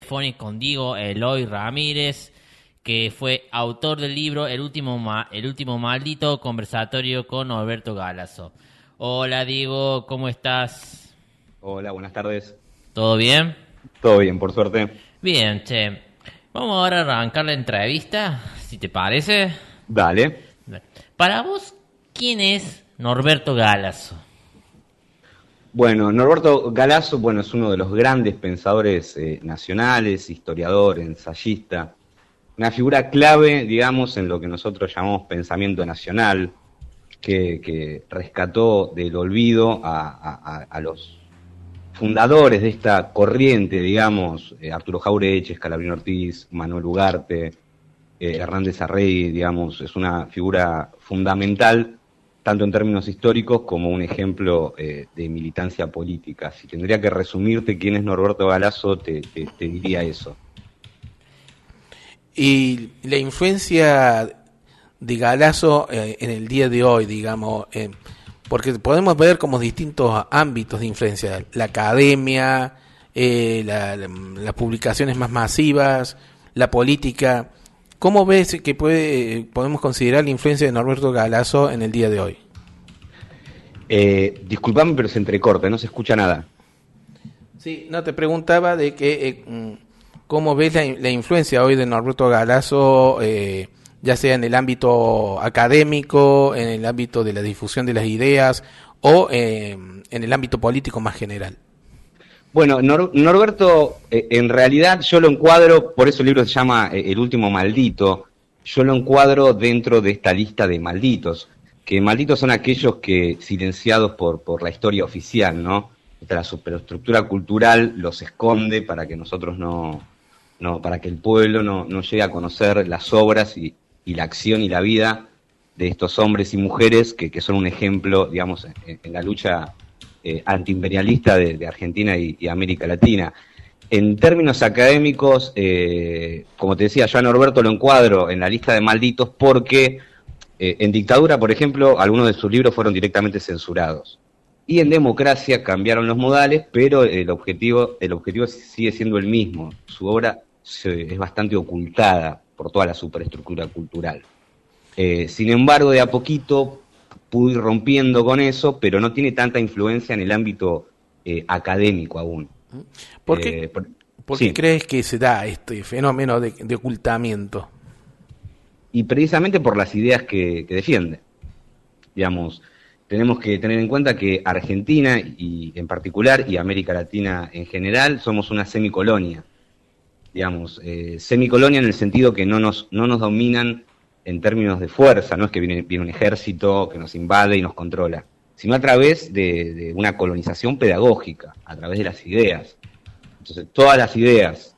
telefónica con Diego Eloy Ramírez, que fue autor del libro El último maldito, conversatorio con Norberto Galasso. Hola Diego, ¿cómo estás? Hola, buenas tardes. ¿Todo bien? Todo bien, por suerte. Bien, che. Vamos ahora a arrancar la entrevista, si te parece. Dale. Para vos, ¿quién es Norberto Galasso? Bueno, Norberto Galasso, bueno, es uno de los grandes pensadores nacionales, historiador, ensayista, una figura clave, digamos, en lo que nosotros llamamos pensamiento nacional, que rescató del olvido a los fundadores de esta corriente, digamos, Arturo Jauretche, Scalabrini Ortiz, Manuel Ugarte, Hernández Arrey, digamos, es una figura fundamental tanto en términos históricos como un ejemplo de militancia política. Si tendría que resumirte quién es Norberto Galasso, te diría eso. Y la influencia de Galasso en el día de hoy, digamos, porque podemos ver como distintos ámbitos de influencia, la academia, las publicaciones más masivas, la política. ¿Cómo ves que podemos considerar la influencia de Norberto Galasso en el día de hoy? Disculpame, pero se entrecorta, no se escucha nada. Sí, no, te preguntaba de que cómo ves la influencia hoy de Norberto Galasso, ya sea en el ámbito académico, en el ámbito de la difusión de las ideas o en el ámbito político más general. Bueno, Norberto, en realidad yo lo encuadro, por eso el libro se llama El último maldito, yo lo encuadro dentro de esta lista de malditos, que malditos son aquellos que, silenciados por la historia oficial, ¿no? La superestructura cultural los esconde para que nosotros para que el pueblo no llegue a conocer las obras y la acción y la vida de estos hombres y mujeres que son un ejemplo, digamos, en la lucha antiimperialista de Argentina y América Latina. En términos académicos, como te decía, yo a Norberto lo encuadro en la lista de malditos porque en dictadura, por ejemplo, algunos de sus libros fueron directamente censurados. Y en democracia cambiaron los modales, pero el objetivo sigue siendo el mismo. Su obra es bastante ocultada por toda la superestructura cultural. Sin embargo, de a poquito pudo ir rompiendo con eso, pero no tiene tanta influencia en el ámbito académico aún. ¿Por qué Sí. crees que se da este fenómeno de ocultamiento? Y precisamente por las ideas que defiende. Digamos, tenemos que tener en cuenta que Argentina y en particular y América Latina en general somos una semicolonia. Digamos, semicolonia en el sentido que no nos dominan en términos de fuerza, no es que viene un ejército que nos invade y nos controla, sino a través de una colonización pedagógica, a través de las ideas. Entonces, todas las ideas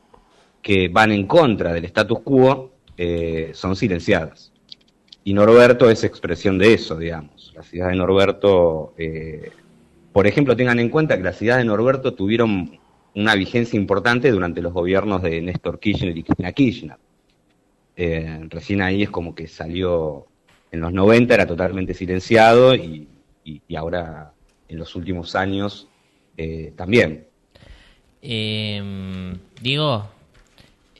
que van en contra del status quo son silenciadas. Y Norberto es expresión de eso, digamos. Las ideas de Norberto, por ejemplo, tengan en cuenta que las ideas de Norberto tuvieron una vigencia importante durante los gobiernos de Néstor Kirchner y Cristina Kirchner. Recién ahí es como que salió, en los 90 era totalmente silenciado y ahora en los últimos años también. Diego,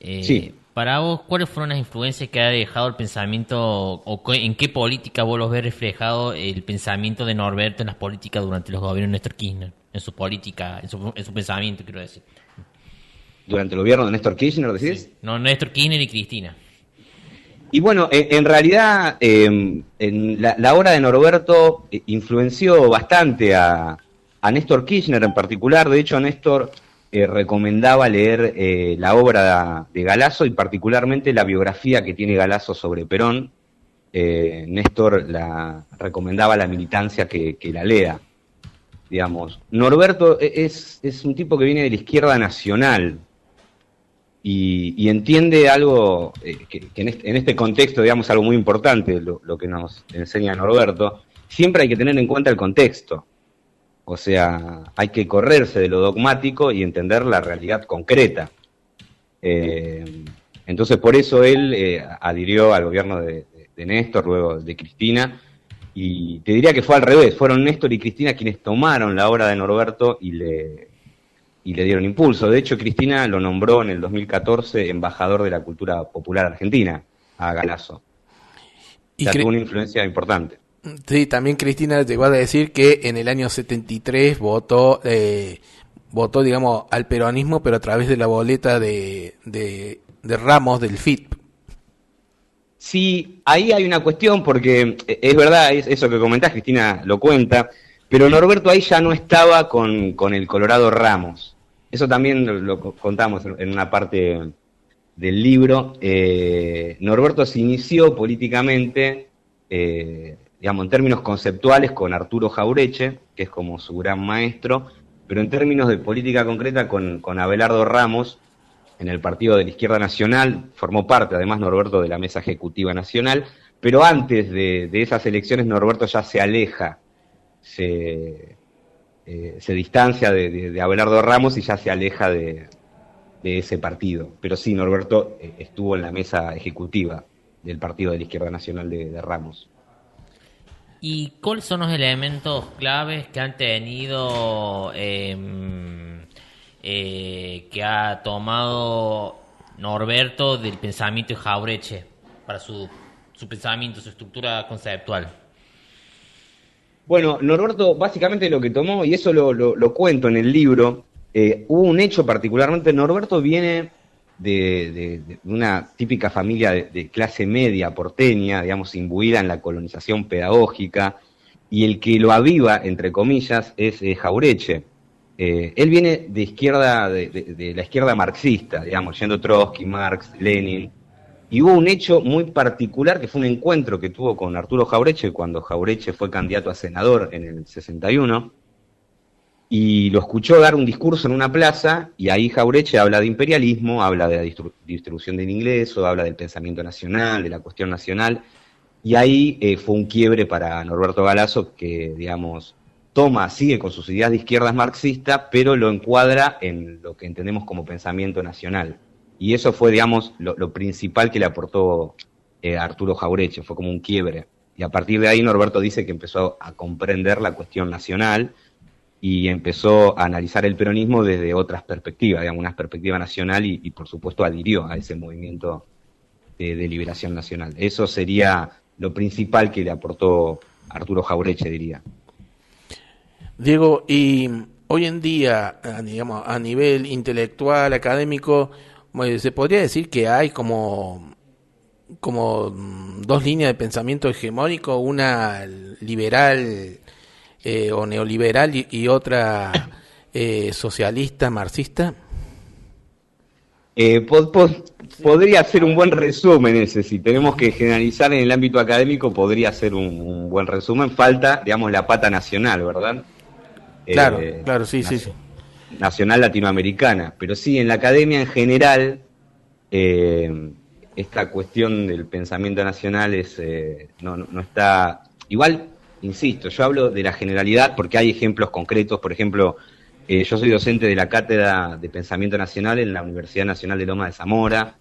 Sí. para vos, ¿cuáles fueron las influencias que ha dejado el pensamiento o en qué política vos los ves reflejado el pensamiento de Norberto en las políticas durante los gobiernos de Néstor Kirchner? En su política, en su pensamiento, quiero decir. Durante el gobierno de Néstor Kirchner, ¿decís? Sí. No, Néstor Kirchner y Cristina. Y bueno, en realidad en la obra de Norberto influenció bastante a Néstor Kirchner en particular. De hecho, Néstor recomendaba leer la obra de Galasso y particularmente la biografía que tiene Galasso sobre Perón. Néstor recomendaba a la militancia que la lea. Digamos, Norberto es un tipo que viene de la izquierda nacional y entiende algo que en este contexto, digamos, algo muy importante, lo que nos enseña Norberto. Siempre hay que tener en cuenta el contexto. O sea, hay que correrse de lo dogmático y entender la realidad concreta. Entonces, por eso él adhirió al gobierno de Néstor, luego de Cristina, Y te diría que fue al revés, fueron Néstor y Cristina quienes tomaron la obra de Norberto y le y le dieron impulso. De hecho, Cristina lo nombró en el 2014 embajador de la cultura popular argentina, a Galasso. O Y sea, tuvo una influencia importante. sí, también Cristina llegó a decir que en el año 73 votó, digamos, al peronismo, pero a través de la boleta de Ramos del FIT. Sí, ahí hay una cuestión porque es verdad, es eso que comentás, Cristina lo cuenta, pero Norberto ahí ya no estaba con el Colorado Ramos. Eso también lo contamos en una parte del libro. Norberto se inició políticamente, digamos, en términos conceptuales con Arturo Jaureche, que es como su gran maestro, pero en términos de política concreta con Abelardo Ramos, en el Partido de la Izquierda Nacional, formó parte además Norberto de la Mesa Ejecutiva Nacional, pero antes de esas elecciones Norberto ya se aleja, se distancia de Abelardo Ramos y ya se aleja de ese partido. Pero sí, Norberto estuvo en la Mesa Ejecutiva del Partido de la Izquierda Nacional de Ramos. ¿Y cuáles son los elementos claves que han tenido, que ha tomado Norberto del pensamiento de Jaureche para su pensamiento, su estructura conceptual? Bueno, Norberto básicamente lo que tomó, y eso lo cuento en el libro, hubo un hecho particularmente. Norberto viene de una típica familia de clase media porteña, digamos, imbuida en la colonización pedagógica, y el que lo aviva, entre comillas, es Jaureche. Él viene de izquierda, de la izquierda marxista, digamos, yendo Trotsky, Marx, Lenin, y hubo un hecho muy particular que fue un encuentro que tuvo con Arturo Jaureche cuando Jaureche fue candidato a senador en el 61, y lo escuchó dar un discurso en una plaza, y ahí Jaureche habla de imperialismo, habla de la distribución del ingreso, habla del pensamiento nacional, de la cuestión nacional, y ahí fue un quiebre para Norberto Galasso, que, digamos, sigue con sus ideas de izquierdas marxistas, pero lo encuadra en lo que entendemos como pensamiento nacional. Y eso fue, digamos, lo principal que le aportó Arturo Jaureche, fue como un quiebre. Y a partir de ahí Norberto dice que empezó a comprender la cuestión nacional y empezó a analizar el peronismo desde otras perspectivas, digamos, una perspectiva nacional y por supuesto adhirió a ese movimiento de liberación nacional. Eso sería lo principal que le aportó Arturo Jaureche, diría. Diego, y hoy en día, digamos, a nivel intelectual, académico, se podría decir que hay como dos líneas de pensamiento hegemónico, una liberal o neoliberal y otra socialista, marxista. Podría ser un buen resumen ese, si tenemos que generalizar en el ámbito académico, podría ser un buen resumen. Falta, digamos, la pata nacional, ¿verdad? Claro, sí, sí. Nacional latinoamericana, pero sí, en la academia en general, esta cuestión del pensamiento nacional no está... Igual, insisto, yo hablo de la generalidad porque hay ejemplos concretos. Por ejemplo, yo soy docente de la Cátedra de Pensamiento Nacional en la Universidad Nacional de Loma de Zamora.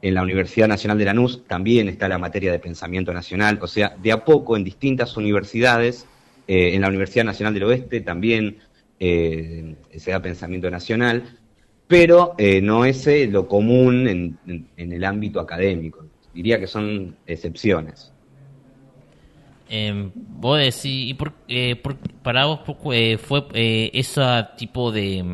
En la Universidad Nacional de Lanús también está la materia de pensamiento nacional. O sea, de a poco en distintas universidades, en la Universidad Nacional del Oeste también se da pensamiento nacional, pero no es lo común en el ámbito académico. Diría que son excepciones. Vos decís, ¿y para vos fue ese tipo de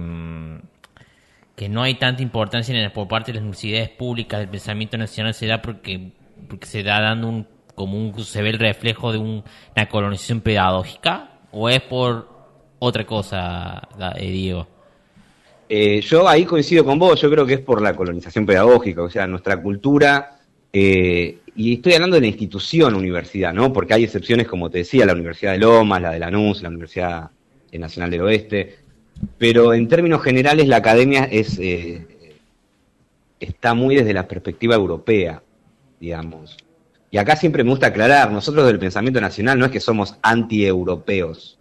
que no hay tanta importancia por parte de las universidades públicas del pensamiento nacional, se da porque se da dando se ve el reflejo de una colonización pedagógica, o es por otra cosa, Diego? Yo ahí coincido con vos, yo creo que es por la colonización pedagógica, o sea, nuestra cultura, y estoy hablando de la institución universidad, ¿no? Porque hay excepciones, como te decía, la Universidad de Lomas, la de Lanús, la Universidad Nacional del Oeste, pero en términos generales la academia está muy desde la perspectiva europea, digamos. Y acá siempre me gusta aclarar, nosotros del pensamiento nacional no es que somos anti-europeos,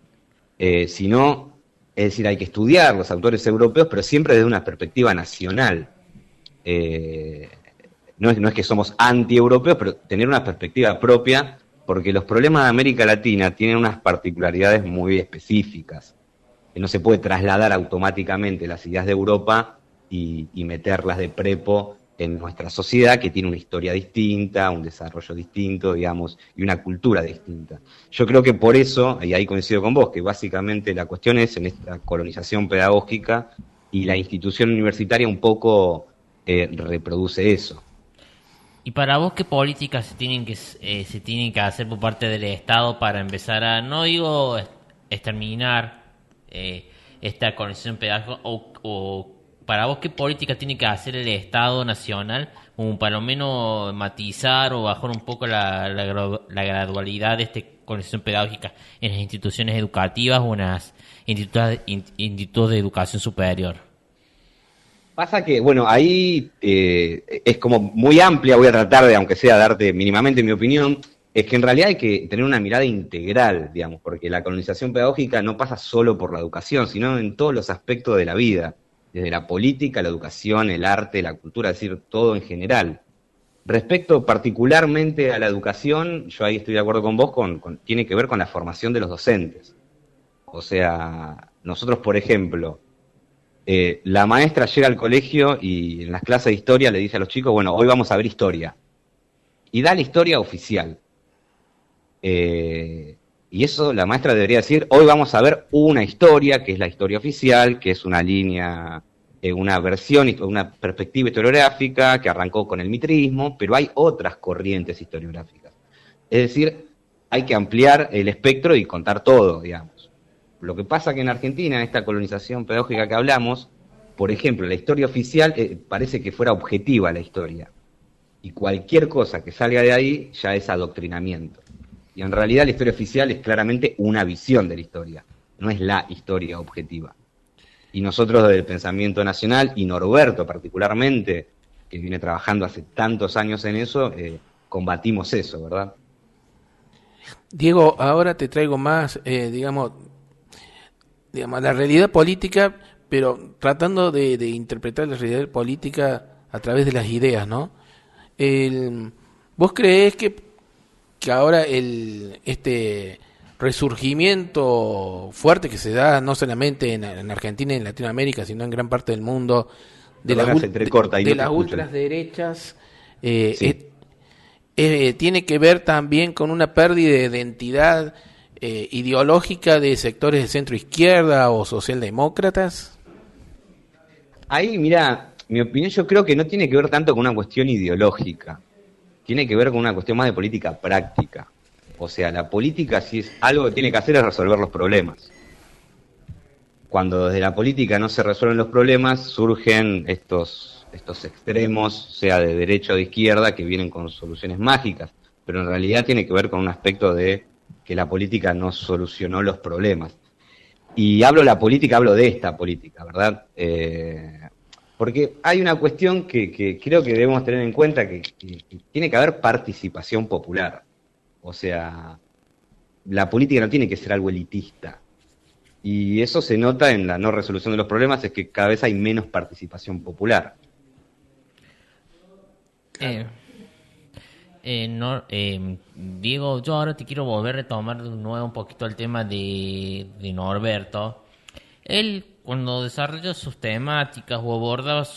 sino, es decir, hay que estudiar los autores europeos, pero siempre desde una perspectiva nacional. No es que somos anti-europeos, pero tener una perspectiva propia, porque los problemas de América Latina tienen unas particularidades muy específicas. no se puede trasladar automáticamente las ideas de Europa y meterlas de prepo en nuestra sociedad, que tiene una historia distinta, un desarrollo distinto, digamos, y una cultura distinta. Yo creo que por eso, y ahí coincido con vos, que básicamente la cuestión es en esta colonización pedagógica, y la institución universitaria un poco reproduce eso. ¿Y para vos qué políticas se tienen que hacer por parte del Estado para empezar a, no digo exterminar esta colonización pedagógica, o para vos qué política tiene que hacer el Estado nacional como para lo menos matizar o bajar un poco la gradualidad de esta colonización pedagógica en las instituciones educativas o en las institutos de educación superior? Pasa que, bueno, ahí es como muy amplia, voy a tratar de, aunque sea, darte mínimamente mi opinión, es que en realidad hay que tener una mirada integral, digamos, porque la colonización pedagógica no pasa solo por la educación, sino en todos los aspectos de la vida, desde la política, la educación, el arte, la cultura, es decir, todo en general. Respecto particularmente a la educación, yo ahí estoy de acuerdo con vos, tiene que ver con la formación de los docentes. O sea, nosotros, por ejemplo, la maestra llega al colegio y en las clases de historia le dice a los chicos, bueno, hoy vamos a ver historia. Y da la historia oficial. Y eso la maestra debería decir, hoy vamos a ver una historia, que es la historia oficial, que es una línea, una versión, una perspectiva historiográfica que arrancó con el mitrismo, pero hay otras corrientes historiográficas. Es decir, hay que ampliar el espectro y contar todo, digamos. Lo que pasa que en Argentina, en esta colonización pedagógica que hablamos, por ejemplo, la historia oficial parece que fuera objetiva la historia. Y cualquier cosa que salga de ahí ya es adoctrinamiento. Y en realidad la historia oficial es claramente una visión de la historia, no es la historia objetiva. Y nosotros desde el pensamiento nacional, y Norberto particularmente, que viene trabajando hace tantos años en eso, combatimos eso, ¿verdad? Diego, ahora te traigo más, digamos, la realidad política, pero tratando de interpretar la realidad política a través de las ideas, ¿no? ¿Vos creés que ahora este resurgimiento fuerte que se da no solamente en Argentina y en Latinoamérica, sino en gran parte del mundo, de las ultraderechas, Sí. tiene que ver también con una pérdida de identidad ideológica de sectores de centro izquierda o socialdemócratas? Ahí, mira, mi opinión yo creo que no tiene que ver tanto con una cuestión ideológica, tiene que ver con una cuestión más de política práctica. O sea, la política, si es algo que tiene que hacer, es resolver los problemas. Cuando desde la política no se resuelven los problemas, surgen estos extremos, sea de derecha o de izquierda, que vienen con soluciones mágicas, pero en realidad tiene que ver con un aspecto de que la política no solucionó los problemas. Y hablo de esta política, ¿verdad? Porque hay una cuestión que creo que debemos tener en cuenta, que tiene que haber participación popular. O sea, la política no tiene que ser algo elitista. Y eso se nota en la no resolución de los problemas, es que cada vez hay menos participación popular. Diego, yo ahora te quiero volver a retomar de nuevo un poquito el tema de Norberto. Él, cuando desarrolla sus temáticas o abordaba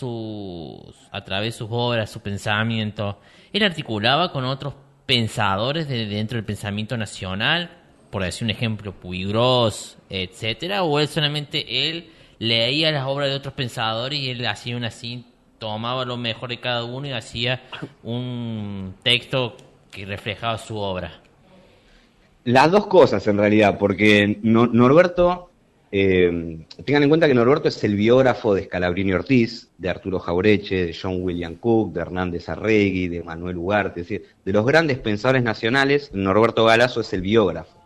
a través de sus obras, su pensamiento, él articulaba con otros pensadores dentro del pensamiento nacional, por decir un ejemplo, Puigros, etcétera, o él solamente leía las obras de otros pensadores y él hacía una síntesis, tomaba lo mejor de cada uno y hacía un texto que reflejaba su obra. Las dos cosas en realidad, porque Norberto, tengan en cuenta que Norberto es el biógrafo de Scalabrini Ortiz, de Arturo Jaureche, de John William Cook, de Hernández Arregui, de Manuel Ugarte, es decir, de los grandes pensadores nacionales, Norberto Galazo es el biógrafo.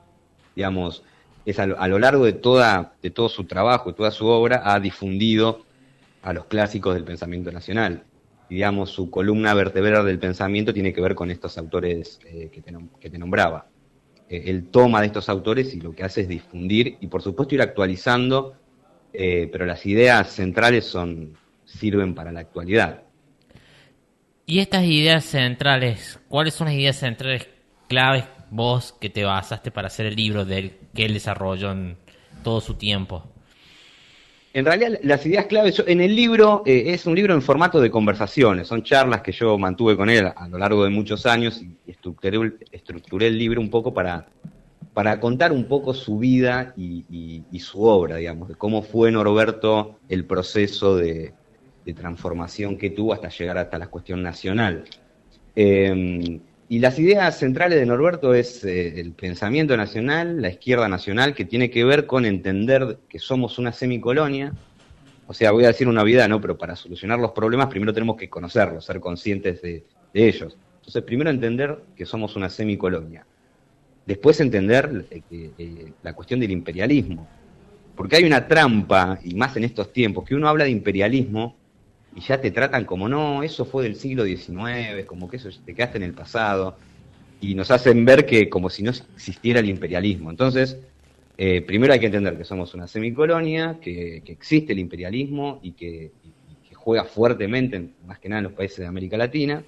Digamos, es a lo largo de todo su trabajo, de toda su obra, ha difundido a los clásicos del pensamiento nacional. Y, digamos, su columna vertebral del pensamiento tiene que ver con estos autores que te nombraba. Él toma de estos autores y lo que hace es difundir y, por supuesto, ir actualizando, pero las ideas centrales sirven para la actualidad. Y estas ideas centrales, ¿cuáles son las ideas centrales claves vos que te basaste para hacer el libro que él desarrolló en todo su tiempo? En realidad, las ideas claves, en el libro, es un libro en formato de conversaciones, son charlas que yo mantuve con él a lo largo de muchos años y estructuré el libro un poco para contar un poco su vida y su obra, digamos, de cómo fue Norberto el proceso de transformación que tuvo hasta llegar hasta la cuestión nacional. Y las ideas centrales de Norberto es el pensamiento nacional, la izquierda nacional, que tiene que ver con entender que somos una semicolonia. O sea, voy a decir una obviedad, ¿no? Pero para solucionar los problemas primero tenemos que conocerlos, ser conscientes de ellos. Entonces, primero entender que somos una semicolonia. Después entender la cuestión del imperialismo. Porque hay una trampa, y más en estos tiempos, que uno habla de imperialismo y ya te tratan como, no, eso fue del siglo XIX, como que eso te quedaste en el pasado, y nos hacen ver que como si no existiera el imperialismo. Entonces, primero hay que entender que somos una semicolonia, que existe el imperialismo y que juega fuertemente, más que nada en los países de América Latina,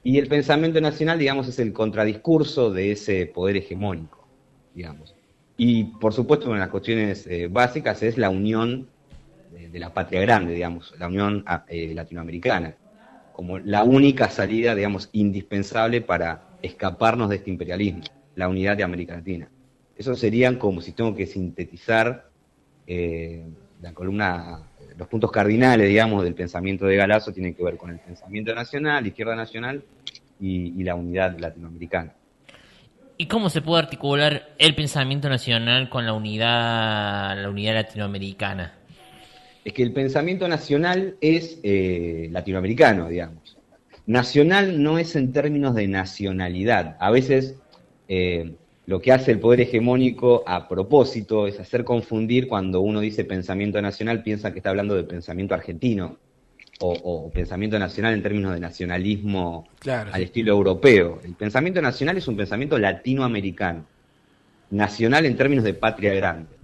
y el pensamiento nacional, digamos, es el contradiscurso de ese poder hegemónico, digamos. Y, por supuesto, una de las cuestiones básicas es la unión de la patria grande, digamos, la unión latinoamericana, como la única salida, digamos, indispensable para escaparnos de este imperialismo, la unidad de América Latina. Esos serían como si tengo que sintetizar la columna, los puntos cardinales, digamos, del pensamiento de Galasso tienen que ver con el pensamiento nacional, la izquierda nacional y la unidad latinoamericana. ¿Y cómo se puede articular el pensamiento nacional con la unidad latinoamericana? Es que el pensamiento nacional es latinoamericano, digamos. Nacional no es en términos de nacionalidad. A veces lo que hace el poder hegemónico a propósito es hacer confundir cuando uno dice pensamiento nacional, piensa que está hablando de pensamiento argentino o pensamiento nacional en términos de nacionalismo, claro, al estilo europeo. El pensamiento nacional es un pensamiento latinoamericano, nacional en términos de patria grande.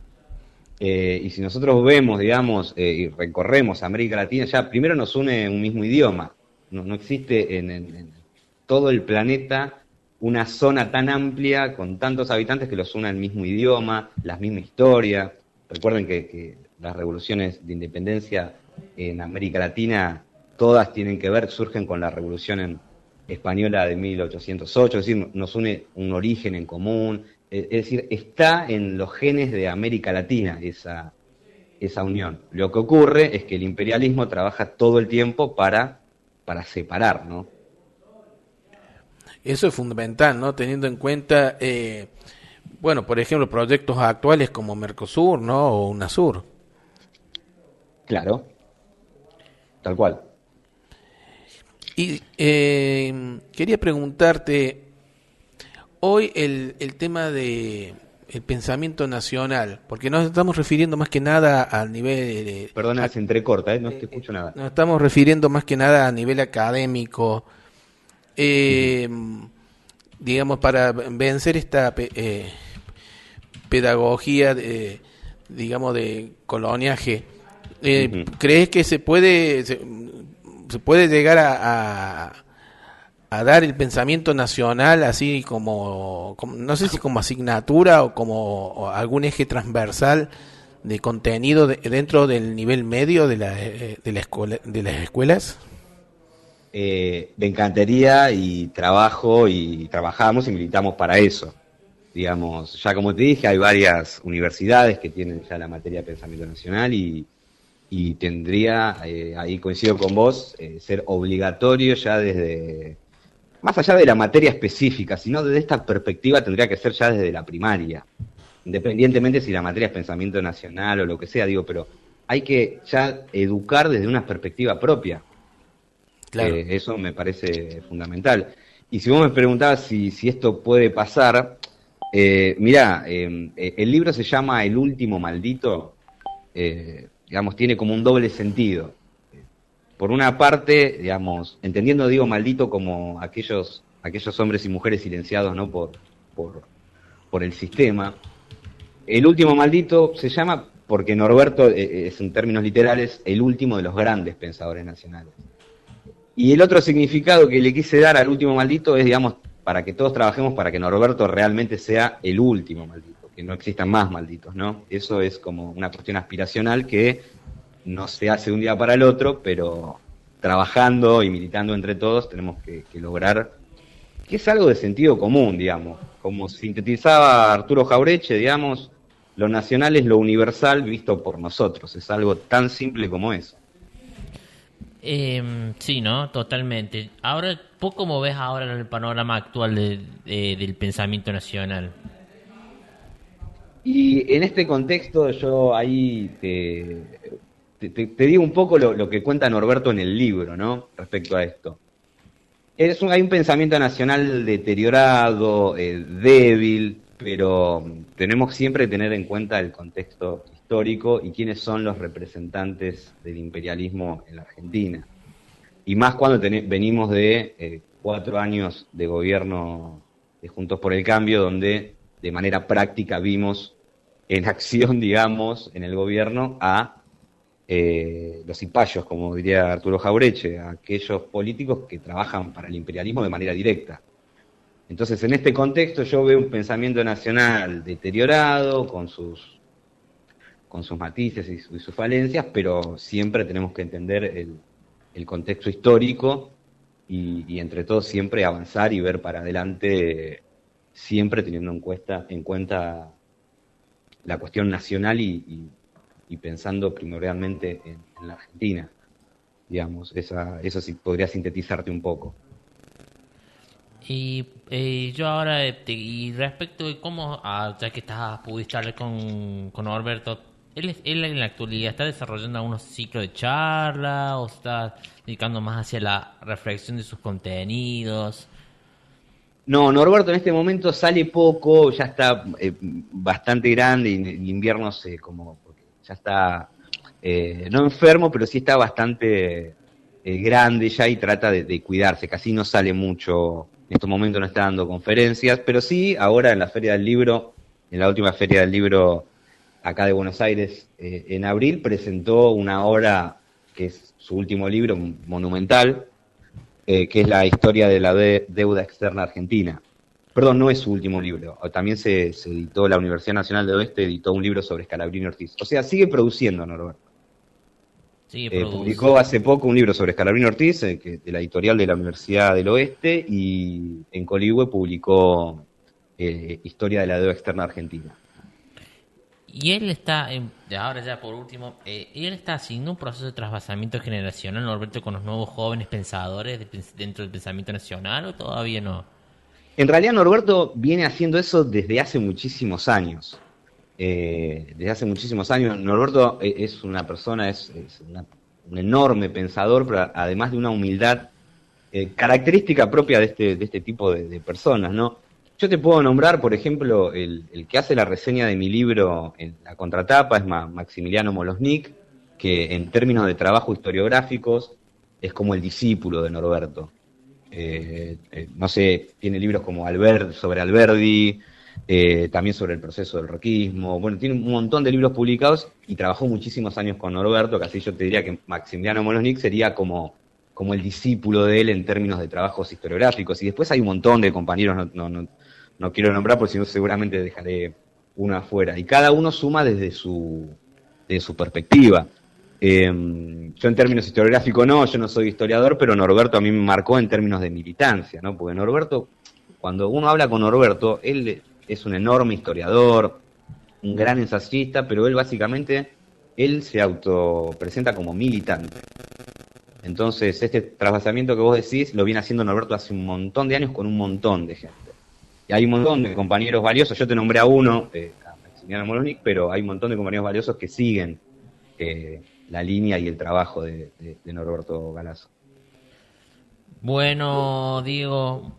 Y si nosotros vemos, digamos, y recorremos América Latina, ya primero nos une un mismo idioma. No existe en todo el planeta una zona tan amplia con tantos habitantes que los una el mismo idioma, la misma historia. Recuerden que las revoluciones de independencia en América Latina todas tienen que ver, surgen con la revolución española de 1808, es decir, nos une un origen en común. Es decir, está en los genes de América Latina esa unión. Lo que ocurre es que el imperialismo trabaja todo el tiempo para separar, ¿no? Eso es fundamental, ¿no? Teniendo en cuenta, bueno, por ejemplo, proyectos actuales como Mercosur, ¿no? O UNASUR. Claro, tal cual. Y quería preguntarte, hoy el tema de el pensamiento nacional, porque nos estamos refiriendo más que nada al nivel... Perdona, se entrecorta, no te escucho nada. Nos estamos refiriendo más que nada a nivel académico, digamos, para vencer esta pedagogía, digamos, de coloniaje. ¿Crees que se puede llegar a dar el pensamiento nacional así como no sé si como asignatura o como algún eje transversal de contenido dentro del nivel medio de las escuelas? Me encantaría y trabajamos y militamos para eso. Digamos, ya como te dije, hay varias universidades que tienen ya la materia de pensamiento nacional y tendría, ahí coincido con vos, ser obligatorio ya desde, más allá de la materia específica, sino desde esta perspectiva tendría que ser ya desde la primaria, independientemente si la materia es pensamiento nacional o lo que sea, digo, pero hay que ya educar desde una perspectiva propia. Claro. Eso me parece fundamental. Y si vos me preguntabas si esto puede pasar, mirá, el libro se llama El último maldito, digamos, tiene como un doble sentido. Por una parte, digamos, entendiendo, digo, maldito como aquellos hombres y mujeres silenciados, ¿no? por el sistema. El último maldito se llama porque Norberto es, en términos literales, el último de los grandes pensadores nacionales. Y el otro significado que le quise dar al último maldito es, digamos, para que todos trabajemos para que Norberto realmente sea el último maldito. que no existan más malditos, ¿no? Eso es como una cuestión aspiracional que no se hace de un día para el otro, pero trabajando y militando entre todos tenemos que lograr, que es algo de sentido común, digamos, como sintetizaba Arturo Jaureche, digamos, lo nacional es lo universal visto por nosotros, es algo tan simple como eso. Sí, ¿no? Totalmente. Ahora, ¿vos cómo ves ahora el panorama actual del pensamiento nacional? Y en este contexto yo ahí te digo un poco lo que cuenta Norberto en el libro, ¿no? Respecto a esto. Hay un pensamiento nacional deteriorado, débil, pero tenemos siempre que tener en cuenta el contexto histórico y quiénes son los representantes del imperialismo en la Argentina. Y más cuando venimos de 4 años de gobierno de Juntos por el Cambio, donde de manera práctica vimos en acción, digamos, en el gobierno a los cipayos, como diría Arturo Jaureche, a aquellos políticos que trabajan para el imperialismo de manera directa. Entonces, en este contexto yo veo un pensamiento nacional deteriorado, con sus matices y sus falencias, pero siempre tenemos que entender el contexto histórico y entre todos siempre avanzar y ver para adelante, siempre teniendo en cuenta la cuestión nacional y pensando primordialmente en la Argentina, digamos, eso sí podría sintetizarte un poco. Y yo ahora, y respecto de cómo, ya que pudiste hablar con Norberto, él en la actualidad está desarrollando algunos ciclos de charla o está dedicando más hacia la reflexión de sus contenidos. No, Norberto en este momento sale poco, ya está bastante grande y el invierno porque ya está, no enfermo, pero sí está bastante grande ya y trata de cuidarse, casi no sale mucho, en estos momentos no está dando conferencias, pero sí ahora en la Feria del Libro, en la última Feria del Libro acá de Buenos Aires, en abril, presentó una obra que es su último libro, monumental, que es la historia de la deuda externa argentina. Perdón, no es su último libro. También se editó, la Universidad Nacional del Oeste editó un libro sobre Scalabrini Ortiz. O sea, sigue produciendo, Norberto. Sí, Publicó hace poco un libro sobre Scalabrini Ortiz, de la editorial de la Universidad del Oeste, y en Coligüe publicó Historia de la deuda externa argentina. Y él está, ahora ya por último, él está haciendo un proceso de trasvasamiento generacional, Norberto, con los nuevos jóvenes pensadores dentro del pensamiento nacional, ¿o todavía no? En realidad Norberto viene haciendo eso desde hace muchísimos años. Desde hace muchísimos años. Norberto es una persona, un enorme pensador, pero además de una humildad característica propia de este tipo de personas, ¿no? Yo te puedo nombrar, por ejemplo, el que hace la reseña de mi libro en la contratapa, es Maximiliano Molosnik, que en términos de trabajo historiográficos es como el discípulo de Norberto. No sé, tiene libros como sobre Alberdi, también sobre el proceso del roquismo, bueno, tiene un montón de libros publicados y trabajó muchísimos años con Norberto, casi yo te diría que Maximiliano Molosnik sería como el discípulo de él en términos de trabajos historiográficos, y después hay un montón de compañeros, no quiero nombrar porque si no seguramente dejaré uno afuera, y cada uno suma desde su perspectiva. Yo en términos historiográficos yo no soy historiador, pero Norberto a mí me marcó en términos de militancia, ¿no? Porque Norberto, cuando uno habla con Norberto, él es un enorme historiador, un gran ensayista, pero él se autopresenta como militante. Entonces, este trasvasamiento que vos decís lo viene haciendo Norberto hace un montón de años con un montón de gente. Y hay un montón de compañeros valiosos, yo te nombré a uno, a Maximiliano Molosnik, pero hay un montón de compañeros valiosos que siguen la línea y el trabajo de Norberto Galazo. Bueno, Diego,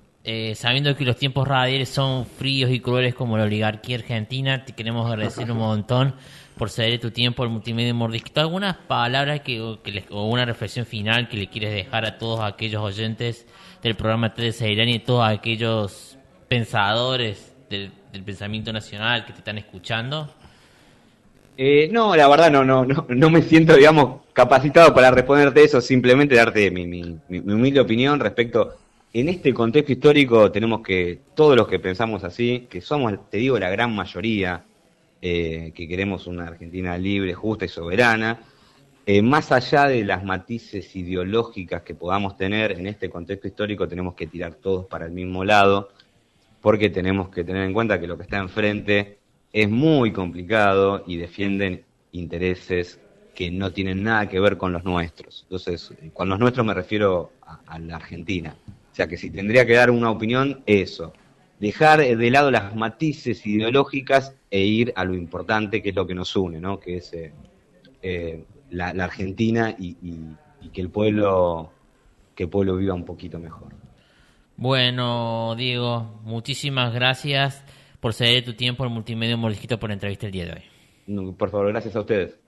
sabiendo que los tiempos radiales son fríos y crueles como la oligarquía argentina, te queremos agradecer un montón por ceder tu tiempo al Multimedia Mordisquito. ¿Algunas palabras o una reflexión final que le quieres dejar a todos aquellos oyentes del programa 13 de Irán y a todos aquellos pensadores del pensamiento nacional que te están escuchando? No, la verdad no me siento, digamos, capacitado para responderte eso, simplemente darte mi humilde opinión respecto en este contexto histórico tenemos que, todos los que pensamos así, que somos, te digo, la gran mayoría, que queremos una Argentina libre, justa y soberana, más allá de las matices ideológicas que podamos tener en este contexto histórico, tenemos que tirar todos para el mismo lado, porque tenemos que tener en cuenta que lo que está enfrente es muy complicado y defienden intereses que no tienen nada que ver con los nuestros. Entonces, con los nuestros me refiero a la Argentina. O sea que si tendría que dar una opinión, eso. Dejar de lado las matices ideológicas e ir a lo importante, que es lo que nos une, ¿no? Que es la Argentina y que el pueblo viva un poquito mejor. Bueno, Diego, muchísimas gracias por ceder tu tiempo al Multimedia Humor Digital por la entrevista el día de hoy. No, por favor, gracias a ustedes.